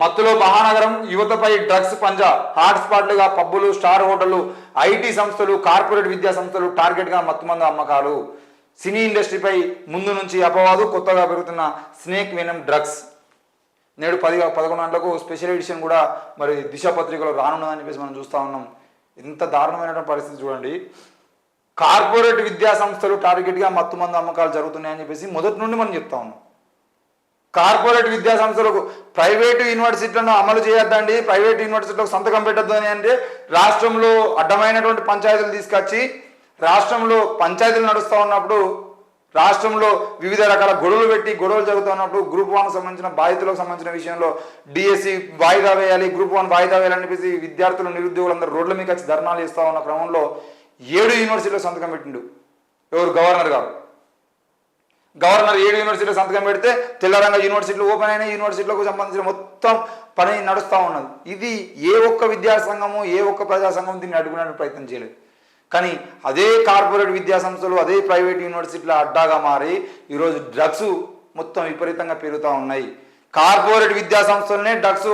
మత్తులో మహానగరం, యువతపై డ్రగ్స్ పంజా, హాట్స్పాట్లుగా పబ్బులు, స్టార్ హోటళ్లు, ఐటీ సంస్థలు, కార్పొరేట్ విద్యా సంస్థలు టార్గెట్గా మత్తుమందు అమ్మకాలు. సినీ ఇండస్ట్రీపై ముందు నుంచి అపవాదు, కొత్తగా పెరుగుతున్న స్నేక్ వెనం డ్రగ్స్. నేడు 11 గంటలకు స్పెషల్ ఎడిషన్ కూడా మరి దిశ పత్రికలో రానున్నదని చెప్పేసి మనం చూస్తూ ఉన్నాం. ఇంత దారుణమైనటువంటి పరిస్థితి చూడండి. కార్పొరేట్ విద్యా సంస్థలు టార్గెట్గా మత్తుమందు అమ్మకాలు జరుగుతున్నాయని చెప్పేసి మొదటి నుండి మనం చెప్తా ఉన్నాం. కార్పొరేట్ విద్యా సంస్థలకు ప్రైవేటు యూనివర్సిటీలను అమలు చేయొద్దండి, ప్రైవేటు యూనివర్సిటీలకు సంతకం పెట్టద్దు అని అంటే రాష్ట్రంలో అడ్డమైనటువంటి పంచాయతీలు తీసుకొచ్చి రాష్ట్రంలో పంచాయతీలు నడుస్తూ ఉన్నప్పుడు రాష్ట్రంలో వివిధ రకాల గొడవలు పెట్టి గొడవలు జరుగుతున్నప్పుడు గ్రూప్ 1 సంబంధించిన బాధితులకు సంబంధించిన విషయంలో డిఎస్సి వాయిదా వేయాలి, గ్రూప్ 1 వాయిదా వేయాలని చెప్పేసి విద్యార్థులు నిరుద్యోగులందరూ రోడ్ల మీద వచ్చి ధర్నాలు చేస్తూ ఉన్న క్రమంలో 7 యూనివర్సిటీలో సంతకం పెట్టిండు. ఎవరు? గవర్నర్ గారు. గవర్నర్ 7 యూనివర్సిటీలో సంతకం పెడితే తెల్లరంగ యూనివర్సిటీలు ఓపెన్ అయిన యూనివర్సిటీలకు సంబంధించిన మొత్తం పని నడుస్తూ ఉన్నది. ఇది ఏ ఒక్క విద్యా సంఘము, ఏ ఒక్క ప్రజా సంఘం దీన్ని అడ్డుకునే ప్రయత్నం చేయలేదు. కానీ అదే కార్పొరేట్ విద్యా సంస్థలు, అదే ప్రైవేట్ యూనివర్సిటీల అడ్డాగా మారి ఈరోజు డ్రగ్స్ మొత్తం విపరీతంగా పెరుగుతూ ఉన్నాయి. కార్పొరేట్ విద్యా సంస్థలనే డ్రగ్స్,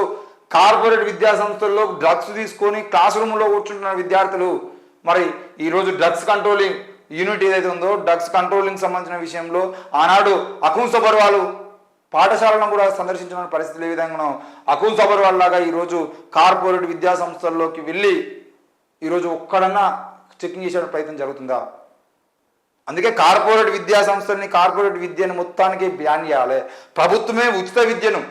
కార్పొరేట్ విద్యా సంస్థల్లో డ్రగ్స్ తీసుకొని క్లాస్ రూమ్లో కూర్చుంటున్న విద్యార్థులు. మరి ఈరోజు డ్రగ్స్ కంట్రోలింగ్ యూనిట్ ఏదైతే ఉందో డ్రగ్స్ కంట్రోలింగ్ సంబంధించిన విషయంలో ఆనాడు అకున్ సబర్వాల్ పాఠశాలను కూడా సందర్శించిన పరిస్థితులు ఏ విధంగా అకున్ సబర్వాల్ లాగా ఈరోజు కార్పొరేట్ విద్యా సంస్థల్లోకి వెళ్ళి ఈరోజు ఒక్కడన్నా చెకింగ్ చేసే ప్రయత్నం జరుగుతుందా? అందుకే కార్పొరేట్ విద్యా సంస్థల్ని, కార్పొరేట్ విద్యను మొత్తానికి బ్యాన్ చేయాలి. ప్రభుత్వమే ఉచిత విద్యను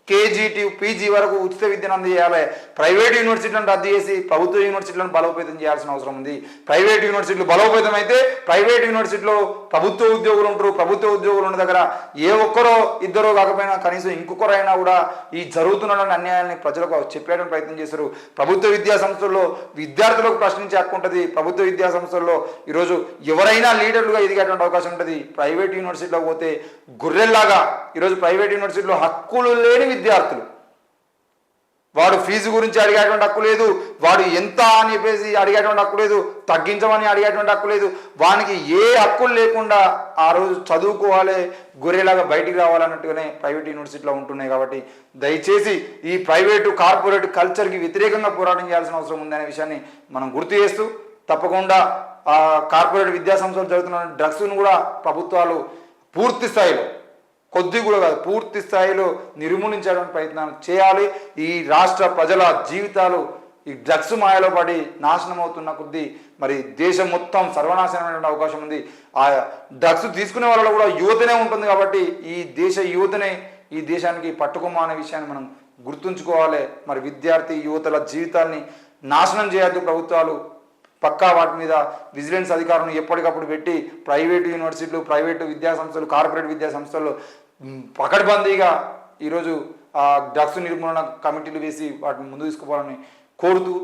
కేజీటీ పీజీ వరకు ఉచిత విద్యను అందజేయాలి. ప్రైవేట్ యూనివర్సిటీలను రద్దు చేసి ప్రభుత్వ యూనివర్సిటీలను బలోపేతం చేయాల్సిన అవసరం ఉంది. ప్రైవేట్ యూనివర్సిటీలు బలోపేతం అయితే ప్రైవేట్ యూనివర్సిటీలో ప్రభుత్వ ఉద్యోగులు ఉంటారు. ప్రభుత్వ ఉద్యోగులు ఉన్న దగ్గర ఏ ఒక్కరో ఇద్దరో కాకపోయినా కనీసం ఇంకొకరైనా కూడా ఈ జరుగుతున్న అన్యాయాన్ని ప్రజలకు చెప్పేయడానికి ప్రయత్నం చేశారు. ప్రభుత్వ విద్యా సంస్థల్లో విద్యార్థులకు ప్రశ్నించే హక్కు ఉంటుంది. ప్రభుత్వ విద్యా సంస్థల్లో ఈరోజు ఎవరైనా లీడర్లుగా ఎదిగేటువంటి అవకాశం ఉంటుంది. ప్రైవేట్ యూనివర్సిటీలో పోతే గొర్రెల్లాగా ఈరోజు ప్రైవేట్ యూనివర్సిటీలో హక్కులు లేని విద్యార్థులు, వాడు ఫీజు గురించి అడిగేటువంటి హక్కు లేదు, వాడు ఎంత అని చెప్పేసి అడిగేటువంటి హక్కు లేదు, తగ్గించమని అడిగేటువంటి హక్కు లేదు, వానికి ఏ హక్కులు లేకుండా ఆ రోజు చదువుకోవాలి, గొర్రెలాగా బయటికి రావాలన్నట్టుగానే ప్రైవేట్ యూనివర్సిటీలో ఉంటున్నాయి. కాబట్టి దయచేసి ఈ ప్రైవేటు కార్పొరేట్ కల్చర్కి వ్యతిరేకంగా పోరాటం చేయాల్సిన అవసరం ఉందనే విషయాన్ని మనం గుర్తు చేస్తూ తప్పకుండా కార్పొరేట్ విద్యా సంస్థలు జరుగుతున్న డ్రగ్స్ను కూడా ప్రభుత్వాలు పూర్తి స్థాయిలో, కొద్ది కూడా కాదు పూర్తి స్థాయిలో నిర్మూలించడానికి ప్రయత్నాలు చేయాలి. ఈ రాష్ట్ర ప్రజల జీవితాలు ఈ డ్రగ్స్ మాయలో పడి నాశనం అవుతున్న కొద్దీ మరి దేశం మొత్తం సర్వనాశనమైన అవకాశం ఉంది. ఆ డ్రగ్స్ తీసుకునే వాళ్ళలో కూడా యువతనే ఉంటుంది. కాబట్టి ఈ దేశ యువతనే ఈ దేశానికి పట్టుకోమా అనే విషయాన్ని మనం గుర్తుంచుకోవాలి. మరి విద్యార్థి యువతల జీవితాన్ని నాశనం చేయొద్దు. ప్రభుత్వాలు పక్కా వాటి మీద విజిలెన్స్ అధికారులను ఎప్పటికప్పుడు పెట్టి ప్రైవేటు యూనివర్సిటీలు, ప్రైవేటు విద్యా సంస్థలు, కార్పొరేట్ విద్యా సంస్థలు పకడ్బందీగా ఈరోజు డ్రగ్స్ నిర్మూలన కమిటీలు వేసి వాటిని ముందు తీసుకుపోవాలని కోరుతూ